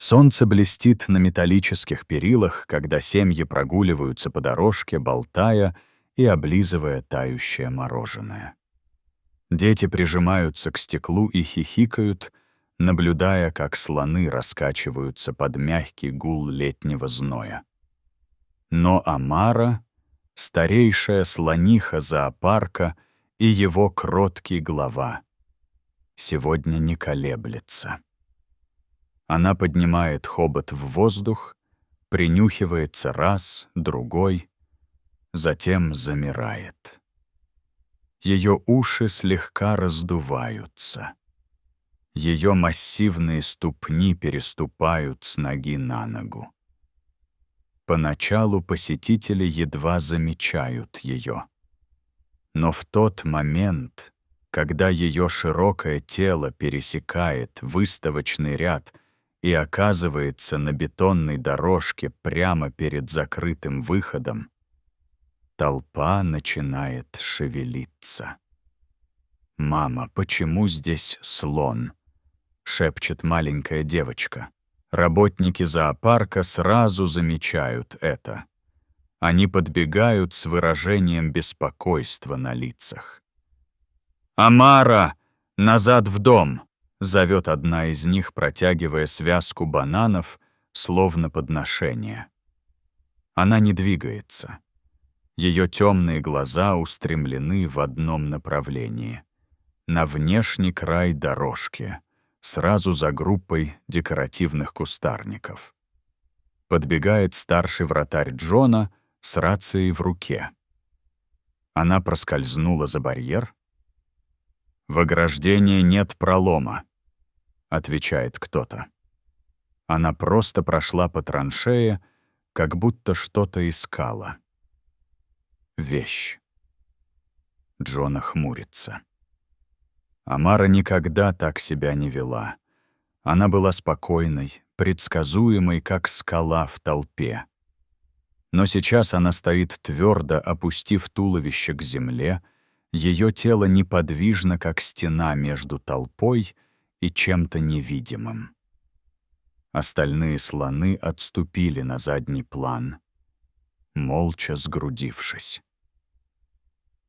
Солнце блестит на металлических перилах, когда семьи прогуливаются по дорожке, болтая и облизывая тающее мороженое. Дети прижимаются к стеклу и хихикают, наблюдая, как слоны раскачиваются под мягкий гул летнего зноя. Но Амара, старейшая слониха зоопарка и его кроткий глава, сегодня не колеблется. Она поднимает хобот в воздух, принюхивается раз, другой, затем замирает. Ее уши слегка раздуваются. Ее массивные ступни переступают с ноги на ногу. Поначалу посетители едва замечают ее. Но в тот момент, когда ее широкое тело пересекает выставочный ряд и оказывается на бетонной дорожке прямо перед закрытым выходом, толпа начинает шевелиться. «Мама, почему здесь слон?» — шепчет маленькая девочка. Работники зоопарка сразу замечают это. Они подбегают с выражением беспокойства на лицах. «Амара! Назад в дом!» — зовет одна из них, протягивая связку бананов, словно подношение. Она не двигается. Ее темные глаза устремлены в одном направлении — на внешний край дорожки, сразу за группой декоративных кустарников. Подбегает старший вратарь Джона с рацией в руке. Она проскользнула за барьер. «В ограждении нет пролома», — отвечает кто-то. Она просто прошла по траншее, как будто что-то искала. Вещь. Джона хмурится. Амара никогда так себя не вела. Она была спокойной, предсказуемой, как скала в толпе. Но сейчас она стоит твердо, опустив туловище к земле, ее тело неподвижно, как стена между толпой и чем-то невидимым. Остальные слоны отступили на задний план, молча сгрудившись.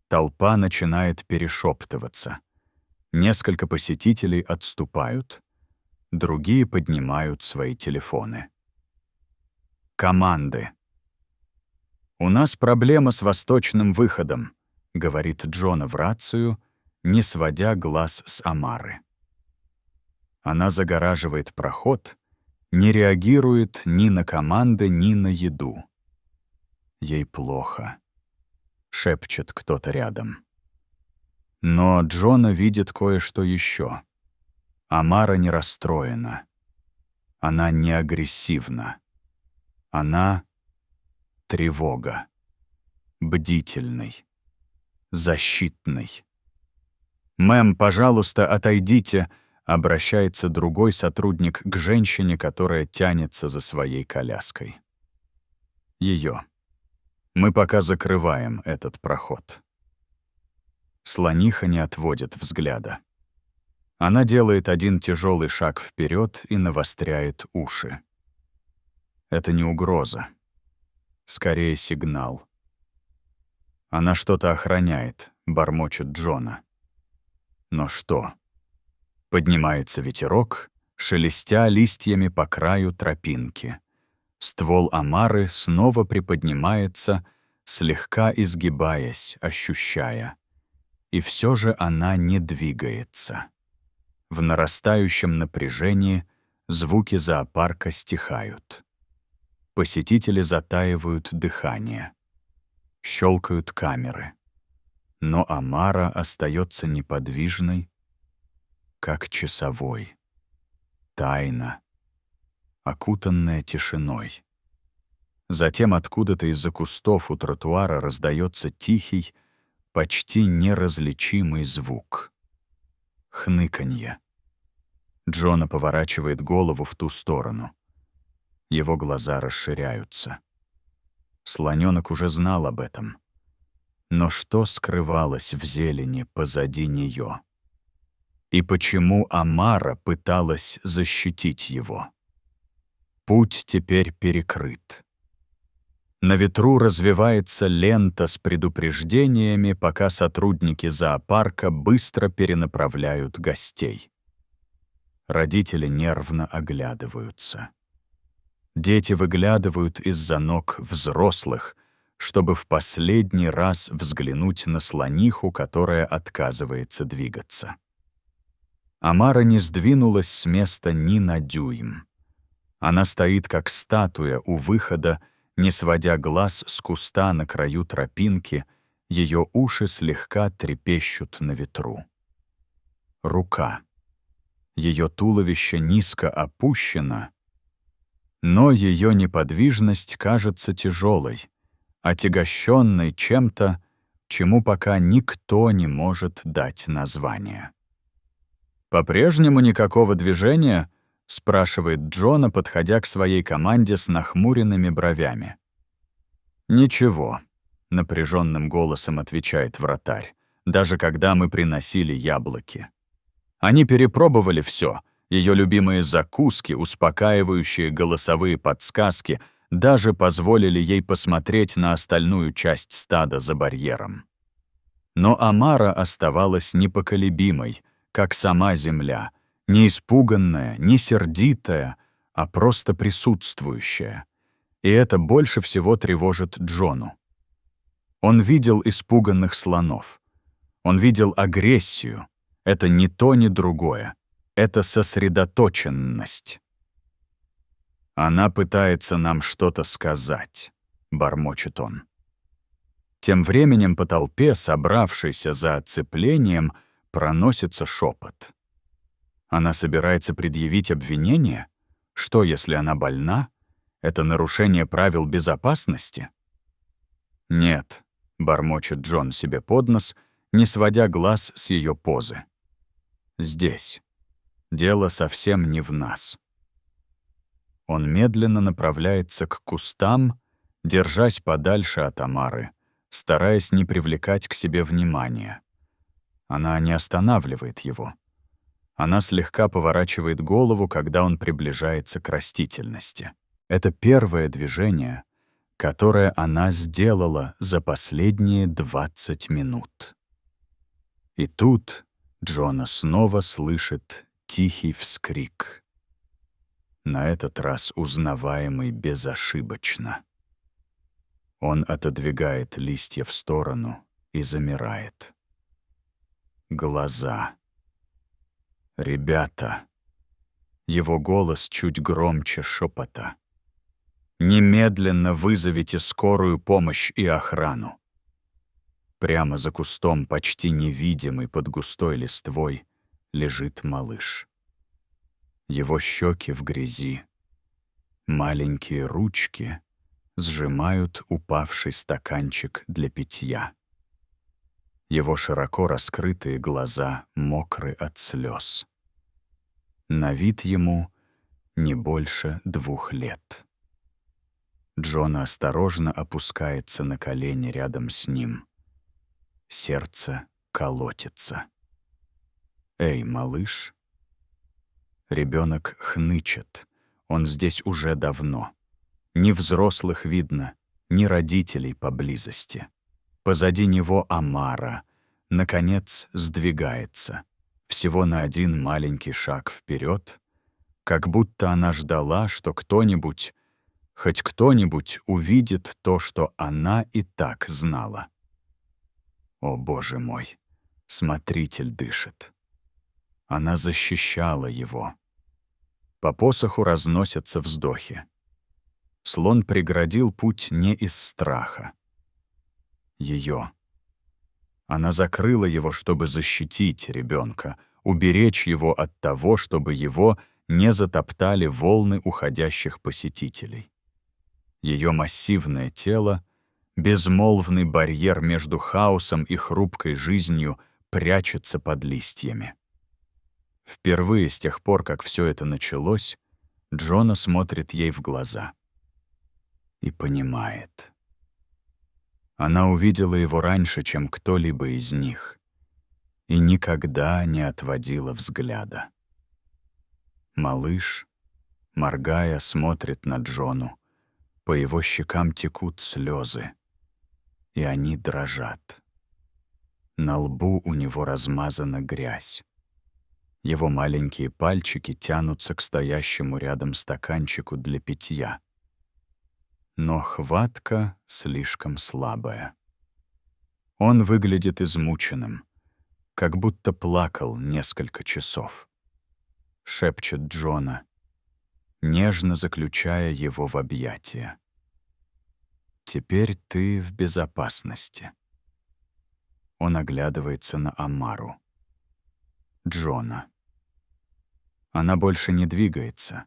Толпа начинает перешептываться. Несколько посетителей отступают, другие поднимают свои телефоны. Команды. «У нас проблема с восточным выходом», — говорит Джона в рацию, не сводя глаз с Амары. Она загораживает проход, не реагирует ни на команды, ни на еду. «Ей плохо», — шепчет кто-то рядом. Но Джона видит кое-что еще. Амара не расстроена. Она не агрессивна. Она — тревога. Бдительный. Защитный. «Мэм, пожалуйста, отойдите», — обращается другой сотрудник к женщине, которая тянется за своей коляской. Ее. «Мы пока закрываем этот проход». Слониха не отводит взгляда. Она делает один тяжелый шаг вперед и навостряет уши. Это не угроза. Скорее сигнал. Она что-то охраняет, бормочет Джона. Но что? Поднимается ветерок, шелестя листьями по краю тропинки. Ствол Амары снова приподнимается, слегка изгибаясь, ощущая. И все же она не двигается. В нарастающем напряжении звуки зоопарка стихают. Посетители затаивают дыхание. Щелкают камеры. Но Амара остается неподвижной, как часовой. Тайна, окутанная тишиной. Затем откуда-то из-за кустов у тротуара раздается тихий, почти неразличимый звук. Хныканье. Джона поворачивает голову в ту сторону. Его глаза расширяются. Слоненок уже знал об этом. Но что скрывалось в зелени позади нее? И почему Амара пыталась защитить его? Путь теперь перекрыт. На ветру развивается лента с предупреждениями, пока сотрудники зоопарка быстро перенаправляют гостей. Родители нервно оглядываются. Дети выглядывают из-за ног взрослых, чтобы в последний раз взглянуть на слониху, которая отказывается двигаться. Амара не сдвинулась с места ни на дюйм. Она стоит как статуя у выхода, не сводя глаз с куста на краю тропинки, ее уши слегка трепещут на ветру. Рука. Ее туловище низко опущено, но ее неподвижность кажется тяжелой, отягощенной чем-то, чему пока никто не может дать название. «По-прежнему никакого движения?» — спрашивает Джона, подходя к своей команде с нахмуренными бровями. «Ничего», — напряженным голосом отвечает вратарь, «даже когда мы приносили яблоки. Они перепробовали все, ее любимые закуски, успокаивающие голосовые подсказки, даже позволили ей посмотреть на остальную часть стада за барьером. Но Амара оставалась непоколебимой, как сама земля, не испуганная, не сердитая, а просто присутствующая. И это больше всего тревожит Джону. Он видел испуганных слонов. Он видел агрессию. Это ни то, ни другое. Это сосредоточенность. «Она пытается нам что-то сказать», — бормочет он. Тем временем по толпе, собравшейся за оцеплением, проносится шепот. Она собирается предъявить обвинение? Что, если она больна? Это нарушение правил безопасности? «Нет», — бормочет Джон себе под нос, не сводя глаз с ее позы. «Здесь. Дело совсем не в нас». Он медленно направляется к кустам, держась подальше от Амары, стараясь не привлекать к себе внимания. Она не останавливает его. Она слегка поворачивает голову, когда он приближается к растительности. Это первое движение, которое она сделала за последние 20 минут. И тут Джона снова слышит тихий вскрик. На этот раз узнаваемый безошибочно. Он отодвигает листья в сторону и замирает. Глаза. «Ребята!» Его голос чуть громче шепота. «Немедленно вызовите скорую помощь и охрану!» Прямо за кустом, почти невидимый под густой листвой, лежит малыш. Его щеки в грязи. Маленькие ручки сжимают упавший стаканчик для питья. Его широко раскрытые глаза мокры от слез. На вид ему не больше 2 лет. Джона осторожно опускается на колени рядом с ним. Сердце колотится. «Эй, малыш!» Ребенок хнычет. Он здесь уже давно. Ни взрослых видно, ни родителей поблизости. Позади него Амара, наконец, сдвигается. Всего на один маленький шаг вперед, как будто она ждала, что кто-нибудь, хоть кто-нибудь увидит то, что она и так знала. О, Боже мой, смотритель дышит. Она защищала его. По посоху разносятся вздохи. Слон преградил путь не из страха. Ее. Она закрыла его, чтобы защитить ребенка, уберечь его от того, чтобы его не затоптали волны уходящих посетителей. Ее массивное тело, безмолвный барьер между хаосом и хрупкой жизнью, прячется под листьями. Впервые с тех пор, как все это началось, Джона смотрит ей в глаза и понимает. Она увидела его раньше, чем кто-либо из них, и никогда не отводила взгляда. Малыш Моргая, смотрит на Джону. По его щекам текут слезы, и они дрожат. На лбу у него размазана грязь. Его маленькие пальчики тянутся к стоящему рядом стаканчику для питья. Но хватка слишком слабая. Он выглядит измученным, как будто плакал несколько часов. Шепчет Джона, нежно заключая его в объятия. «Теперь ты в безопасности». Он оглядывается на Амару. Джона. Она больше не двигается,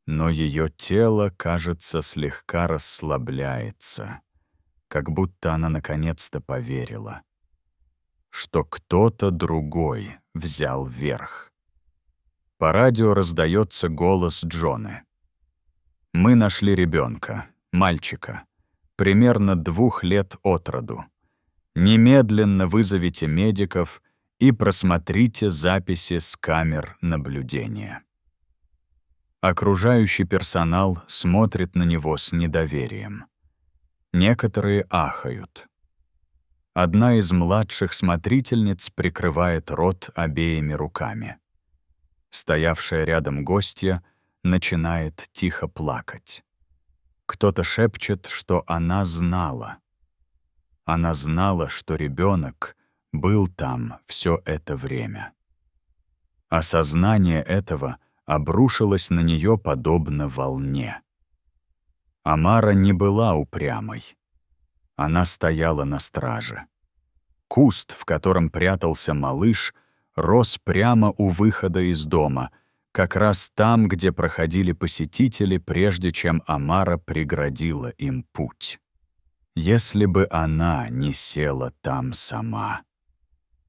но ее тело, кажется, слегка расслабляется, как будто она наконец-то поверила, что кто-то другой взял верх. По радио раздается голос Джоны. «Мы нашли ребенка, мальчика, примерно 2 лет от роду. Немедленно вызовите медиков и просмотрите записи с камер наблюдения». Окружающий персонал смотрит на него с недоверием. Некоторые ахают. Одна из младших смотрительниц прикрывает рот обеими руками. Стоявшая рядом гостья начинает тихо плакать. Кто-то шепчет, что она знала. Она знала, что ребенок был там все это время. Осознание этого обрушилось на нее подобно волне. Амара не была упрямой. Она стояла на страже. Куст, в котором прятался малыш, рос прямо у выхода из дома, как раз там, где проходили посетители, прежде чем Амара преградила им путь. Если бы она не села там сама,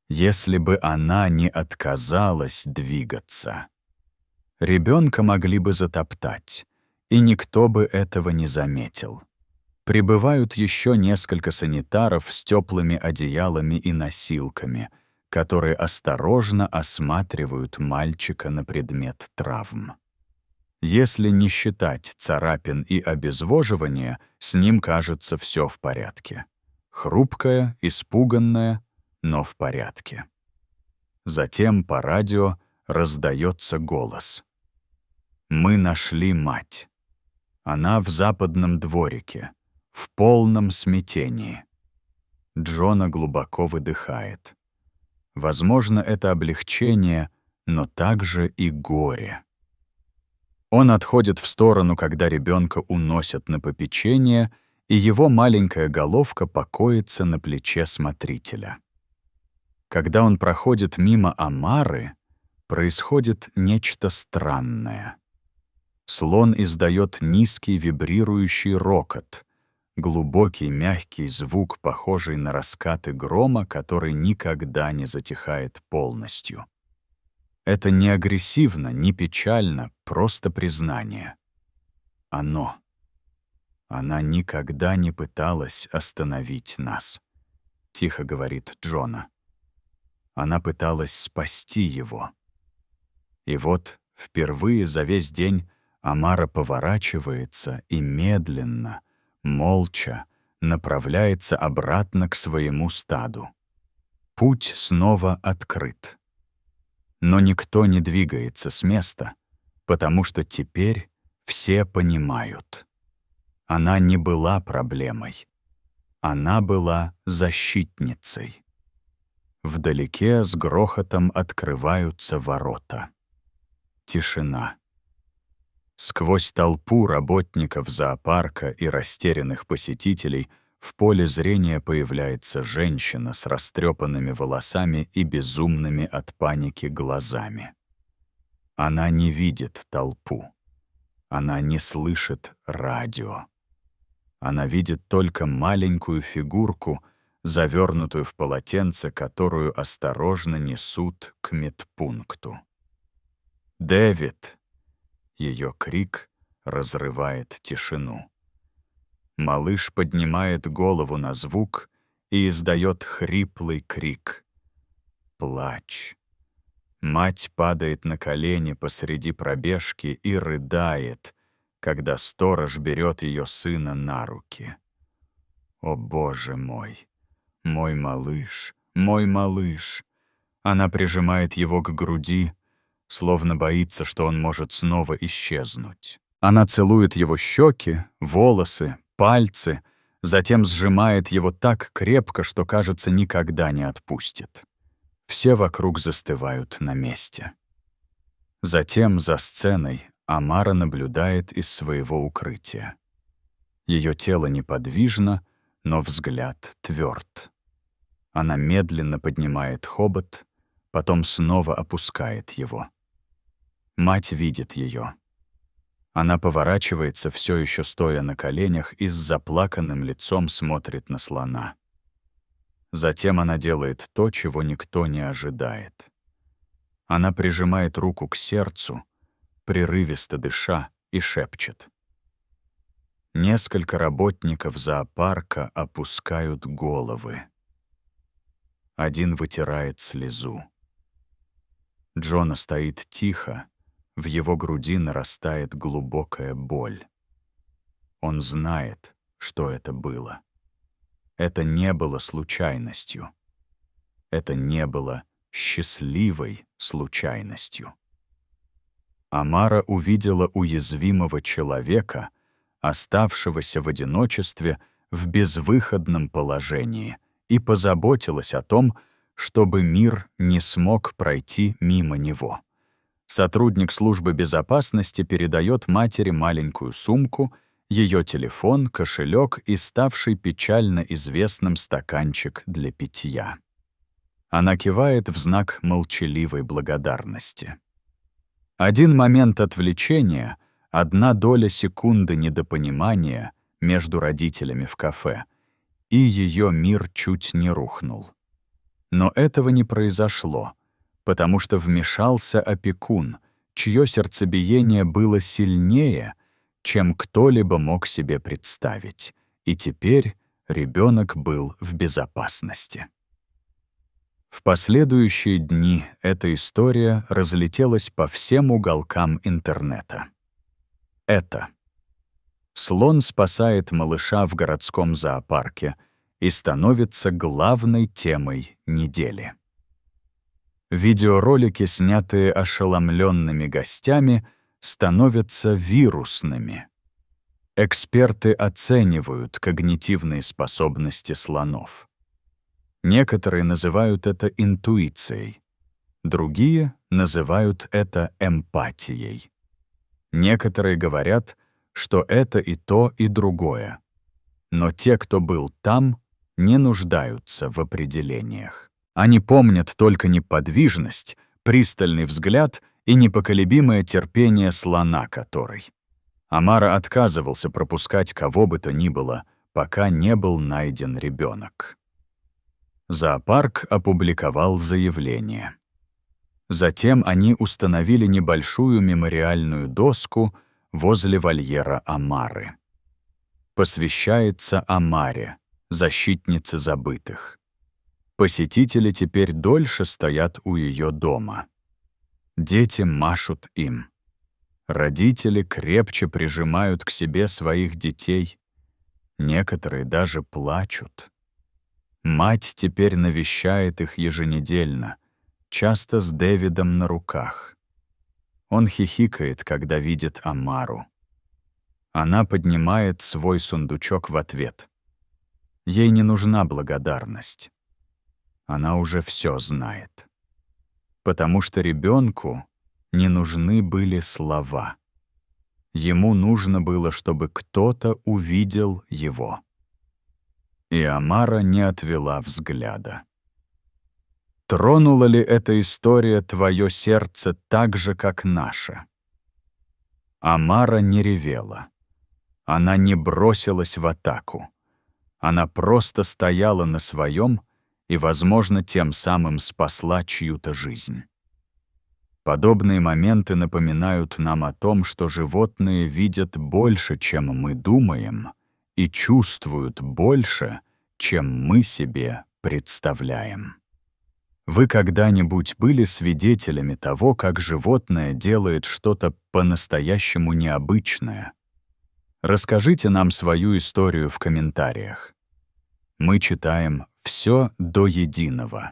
если бы она не отказалась двигаться, ребенка могли бы затоптать, и никто бы этого не заметил. Прибывают еще несколько санитаров с теплыми одеялами и носилками, которые осторожно осматривают мальчика на предмет травм. Если не считать царапин и обезвоживания, с ним, кажется, все в порядке. Хрупкое, испуганное, но в порядке. Затем по радио раздается голос. «Мы нашли мать. Она в западном дворике, в полном смятении». Джона глубоко выдыхает. Возможно, это облегчение, но также и горе. Он отходит в сторону, когда ребенка уносят на попечение, и его маленькая головка покоится на плече смотрителя. Когда он проходит мимо Амары, происходит нечто странное. Слон издает низкий вибрирующий рокот, глубокий мягкий звук, похожий на раскаты грома, который никогда не затихает полностью. Это не агрессивно, не печально, просто признание. Она никогда не пыталась остановить нас, тихо говорит Джона. Она пыталась спасти его. И вот впервые за весь день Амара поворачивается и медленно, молча направляется обратно к своему стаду. Путь снова открыт. Но никто не двигается с места, потому что теперь все понимают. Она не была проблемой. Она была защитницей. Вдалеке с грохотом открываются ворота. Тишина. Сквозь толпу работников зоопарка и растерянных посетителей в поле зрения появляется женщина с растрепанными волосами и безумными от паники глазами. Она не видит толпу. Она не слышит радио. Она видит только маленькую фигурку, завернутую в полотенце, которую осторожно несут к медпункту. «Дэвид!» Ее крик разрывает тишину. Малыш поднимает голову на звук и издает хриплый крик. Плач. Мать падает на колени посреди пробежки и рыдает, когда сторож берет ее сына на руки. «О, Боже мой! Мой малыш! Мой малыш!» Она прижимает его к груди, словно боится, что он может снова исчезнуть. Она целует его щеки, волосы, пальцы, затем сжимает его так крепко, что, кажется, никогда не отпустит. Все вокруг застывают на месте. Затем за сценой Амара наблюдает из своего укрытия. Ее тело неподвижно, но взгляд тверд. Она медленно поднимает хобот, потом снова опускает его. Мать видит ее. Она поворачивается, все еще стоя на коленях, и с заплаканным лицом смотрит на слона. Затем она делает то, чего никто не ожидает. Она прижимает руку к сердцу, прерывисто дыша, и шепчет. Несколько работников зоопарка опускают головы. Один вытирает слезу. Джона стоит тихо, в его груди нарастает глубокая боль. Он знает, что это было. Это не было случайностью. Это не было счастливой случайностью. Амара увидела уязвимого человека, оставшегося в одиночестве в безвыходном положении, и позаботилась о том, чтобы мир не смог пройти мимо него. Сотрудник службы безопасности передает матери маленькую сумку, ее телефон, кошелек и ставший печально известным стаканчик для питья. Она кивает в знак молчаливой благодарности. Один момент отвлечения, одна доля секунды недопонимания между родителями в кафе, и ее мир чуть не рухнул. Но этого не произошло, потому что вмешался опекун, чье сердцебиение было сильнее, чем кто-либо мог себе представить, и теперь ребенок был в безопасности. В последующие дни эта история разлетелась по всем уголкам интернета. Слон спасает малыша в городском зоопарке и становится главной темой недели. Видеоролики, снятые ошеломленными гостями, становятся вирусными. Эксперты оценивают когнитивные способности слонов. Некоторые называют это интуицией, другие называют это эмпатией. Некоторые говорят, что это и то, и другое. Но те, кто был там, не нуждаются в определениях. Они помнят только неподвижность, пристальный взгляд и непоколебимое терпение слона, который. Амара отказывался пропускать кого бы то ни было, пока не был найден ребенок. Зоопарк опубликовал заявление. Затем они установили небольшую мемориальную доску возле вольера Амары. Посвящается Амаре, защитнице забытых. Посетители теперь дольше стоят у ее дома. Дети машут им. Родители крепче прижимают к себе своих детей. Некоторые даже плачут. Мать теперь навещает их еженедельно, часто с Дэвидом на руках. Он хихикает, когда видит Амару. Она поднимает свой сундучок в ответ. Ей не нужна благодарность. Она уже все знает. Потому что ребенку не нужны были слова. Ему нужно было, чтобы кто-то увидел его. И Амара не отвела взгляда. Тронула ли эта история твое сердце так же, как наше? Амара не ревела. Она не бросилась в атаку. Она просто стояла на своем и, возможно, тем самым спасла чью-то жизнь. Подобные моменты напоминают нам о том, что животные видят больше, чем мы думаем, и чувствуют больше, чем мы себе представляем. Вы когда-нибудь были свидетелями того, как животное делает что-то по-настоящему необычное? Расскажите нам свою историю в комментариях. Мы читаем все до единого.